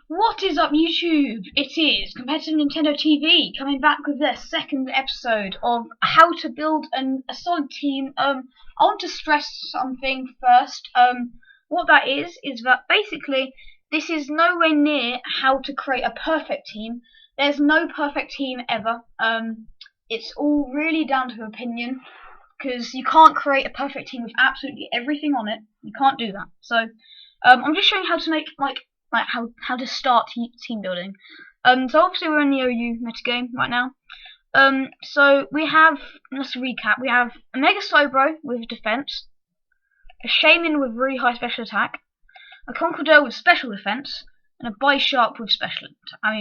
What is up, YouTube? It is Competitive Nintendo TV coming back with their second episode of how to build a solid team. I want to stress something first. What that is that basically this is nowhere near how to create a perfect team. There's no perfect team ever. It's all really down to opinion, because you can't create a perfect team with absolutely everything on it. You can't do that. So I'm just showing how to make how to start team building. So obviously we're in the OU metagame right now. So we have, let's recap, we have a Mega Slowbro with defense, a Shaman with really high special attack, a Conqueror with special defense, and a Bisharp with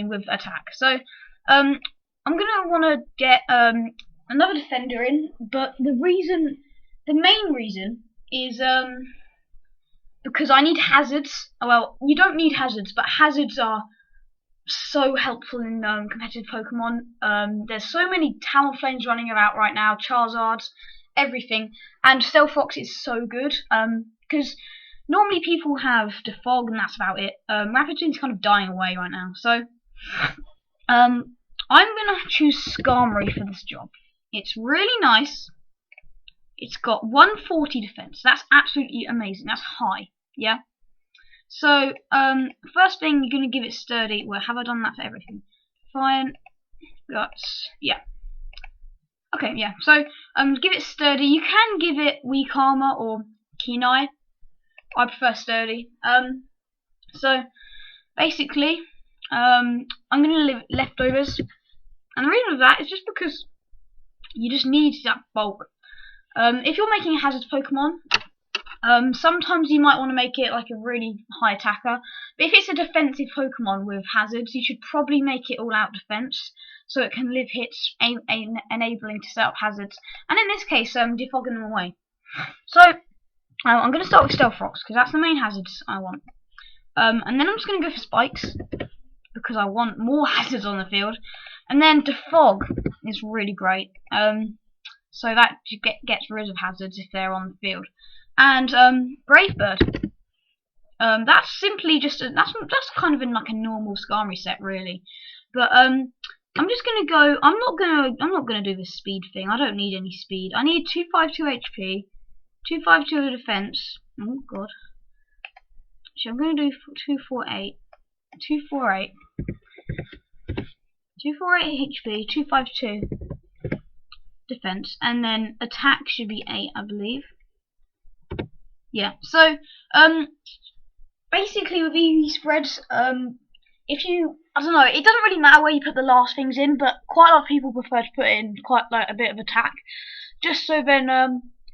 with attack. So I'm gonna want to get another defender in, but the main reason is because I need hazards. Well, you don't need hazards, but hazards are so helpful in competitive Pokemon. There's so many Talonflames running about right now, Charizards, everything, and Stealth Fox is so good. Because normally people have Defog and that's about it. Rapidage's kind of dying away right now, so I'm gonna choose Skarmory for this job. It's really nice. It's got 140 defense. That's absolutely amazing. That's high. Yeah. So, first thing, you're gonna give it sturdy. Well, have I done that for everything? Fine. Guts. Yeah. Okay, yeah. So, give it sturdy. You can give it weak armor or Kenai. I prefer sturdy. So, basically, I'm gonna leave leftovers. And the reason for that is just because you just need that bulk. If you're making a hazard Pokemon, sometimes you might want to make it like a really high attacker. But if it's a defensive Pokemon with hazards, you should probably make it all out defense, so it can live hits, enabling to set up hazards. And in this case, defogging them away. So I'm going to start with Stealth Rocks, because that's the main hazards I want. And then I'm just going to go for Spikes, because I want more hazards on the field. And then Defog is really great. So that gets rid of hazards if they're on the field. And Brave Bird. That's simply just that's kind of in like a normal Skarmory set, really. But I'm just gonna go. I'm not gonna do this speed thing. I don't need any speed. I need 252 HP, 252 defense. Oh god. So I'm gonna do 248, 248, 248 HP, 252 defense, and then attack should be 8, I believe. Yeah, so basically with these spreads, if you, I don't know, it doesn't really matter where you put the last things in, but quite a lot of people prefer to put in quite like a bit of attack, just so then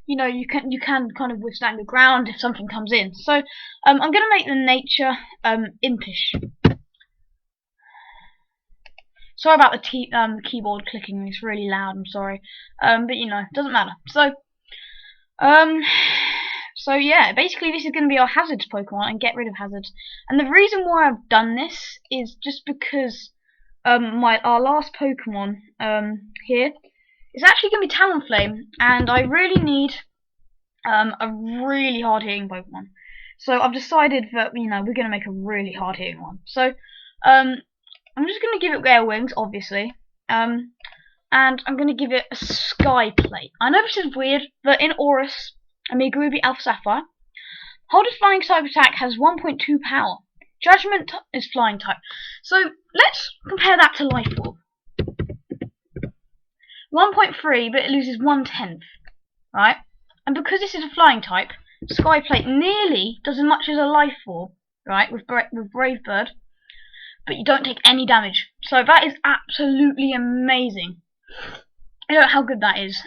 you know, you can kind of withstand the ground if something comes in. So I'm gonna make the nature impish. Sorry about the keyboard clicking, it's really loud, I'm sorry. But you know, it doesn't matter. So yeah, basically this is going to be our hazards Pokemon and get rid of hazards. And the reason why I've done this is just because our last Pokemon here is actually going to be Talonflame, and I really need a really hard hitting Pokemon. So I've decided that, you know, we're going to make a really hard hitting one. So I'm just going to give it Air Wings, obviously, and I'm going to give it a Sky Plate. I know this is weird, but in Aurus, Amigaruby Alpha Sapphire, Holder's Flying type attack has 1.2 power. Judgment is Flying type. So let's compare that to Life Orb. 1.3, but it loses 1/10, right? And because this is a Flying type, Sky Plate nearly does as much as a Life Orb, right, with Brave Bird, but you don't take any damage. So that is absolutely amazing. I don't know how good that is.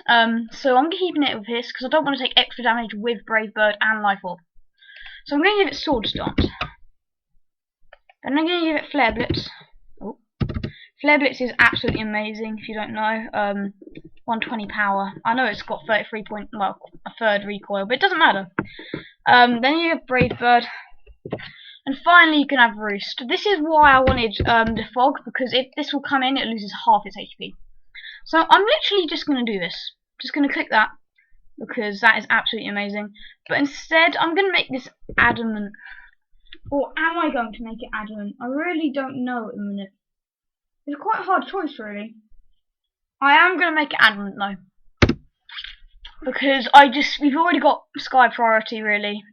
So I'm keeping it with this because I don't want to take extra damage with Brave Bird and Life Orb. So I'm going to give it Sword Stance. Then I'm going to give it Flare Blitz. Oh. Flare Blitz is absolutely amazing if you don't know. 120 power. I know it's got 33 point, well, a third recoil, but it doesn't matter. Then you have Brave Bird. And finally you can have Roost. This is why I wanted Defog, because if this will come in, it loses half its HP. So I'm literally just going to do this. Just going to click that, because that is absolutely amazing. But instead, I'm going to make this Adamant. Or am I going to make it adamant? I really don't know at the minute. It's quite a hard choice, really. I am going to make it adamant, though. Because we've already got Sky Priority, really.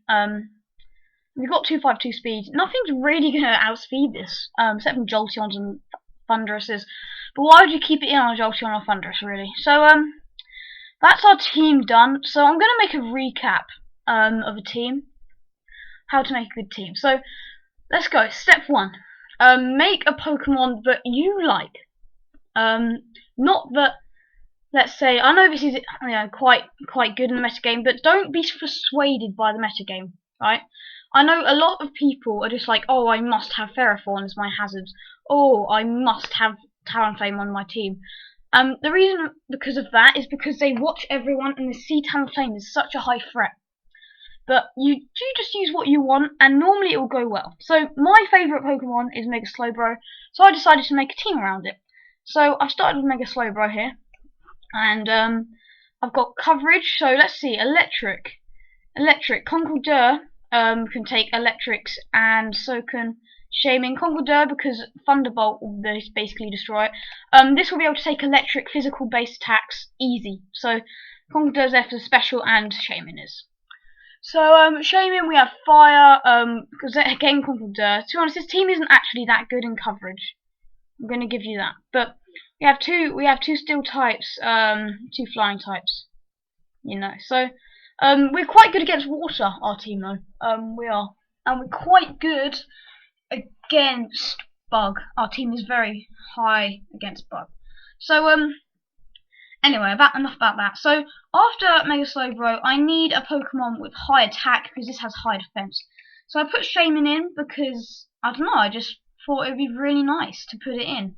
We've got 252 speed. Nothing's really going to outspeed this, except from Jolteons and Thunderuses. But why would you keep it in on a Jolteon or Thundurus, really? So, that's our team done. So I'm going to make a recap of a team. How to make a good team. So, let's go. Step 1. Make a Pokemon that you like. Not that, let's say, I know this is quite good in the metagame, but don't be persuaded by the metagame, right? I know a lot of people are just like, oh, I must have Ferrothorn as my hazards. Oh, I must have Talonflame on my team. The reason because of that is because they watch everyone and they see Talonflame is such a high threat. But you just use what you want, and normally it will go well. So my favourite Pokemon is Mega Slowbro, so I decided to make a team around it. So I started with Mega Slowbro here, and I've got coverage. So let's see, Electric, Conkeldurr can take Electrics, and so can Shaman. Conkeldurr, because Thunderbolt will basically destroy it. This will be able to take Electric physical based attacks easy. So Conkeldurr's there for the special, and Shaman is. So, Shaman, we have Fire, because again, Conkeldurr. To be honest, this team isn't actually that good in coverage. I'm going to give you that. But we have two steel types, 2 flying types. You know, so, we're quite good against water, our team, though. We are. And we're quite good against bug. Our team is very high against bug. So, anyway, enough about that. So, after Mega Slowbro, I need a Pokemon with high attack, because this has high defense. So I put Shaman in, because, I don't know, I just thought it would be really nice to put it in.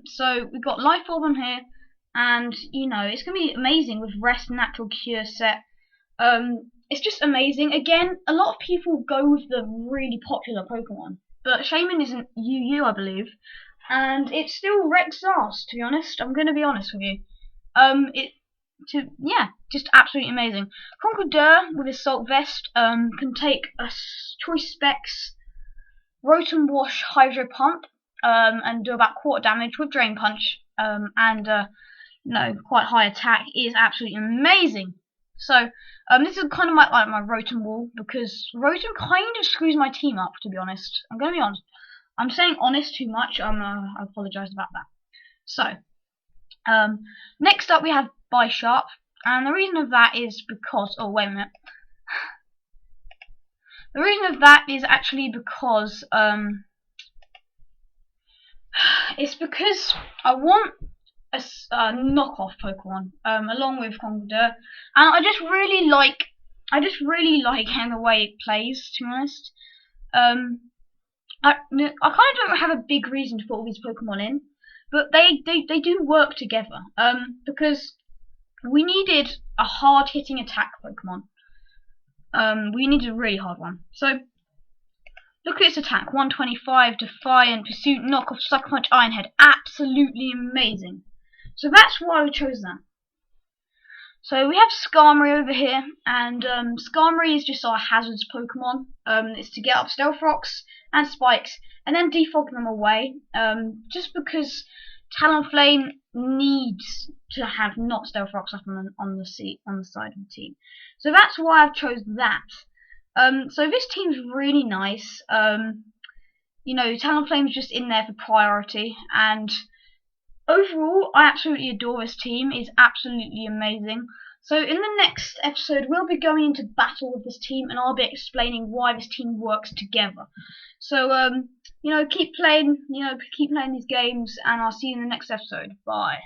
So, we've got Life Orb on here, and, you know, it's going to be amazing with Rest and Natural Cure set. It's just amazing. Again, a lot of people go with the really popular Pokemon, but Shaman isn't UU, I believe, and it still wrecks ass, to be honest. I'm going to be honest with you. Just absolutely amazing. Conkeldurr with his Salt Vest can take a Choice Specs, Rotom Wash, Hydro Pump, and do about quarter damage with Drain Punch, and quite high attack. It is absolutely amazing. So this is kind of like my Rotom Wall, because Rotom kind of screws my team up, to be honest. I'm gonna be honest. I'm saying honest too much. I apologise about that. So. Next up we have Bisharp, and the reason of that is because, oh wait a minute, the reason of that is actually because, it's because I want a knockoff Pokemon, along with Conkeldurr, and I just really like the way it plays, to be honest. I kind of don't have a big reason to put all these Pokemon in, but they do work together, because we needed a hard-hitting attack Pokemon. We needed a really hard one. So, look at its attack. 125, Defiant, Pursuit, Knockoff, Sucker Punch, Iron Head. Absolutely amazing. So that's why we chose that. So we have Skarmory over here, and Skarmory is just our hazards Pokemon. It's to get up Stealth Rocks and Spikes, and then defog them away, just because Talonflame needs to have not Stealth Rocks up on the side of the team. So that's why I've chose that. So this team's really nice. Talonflame's just in there for priority, and overall, I absolutely adore this team. It's absolutely amazing. So in the next episode, we'll be going into battle with this team, and I'll be explaining why this team works together. So, keep playing these games, and I'll see you in the next episode. Bye.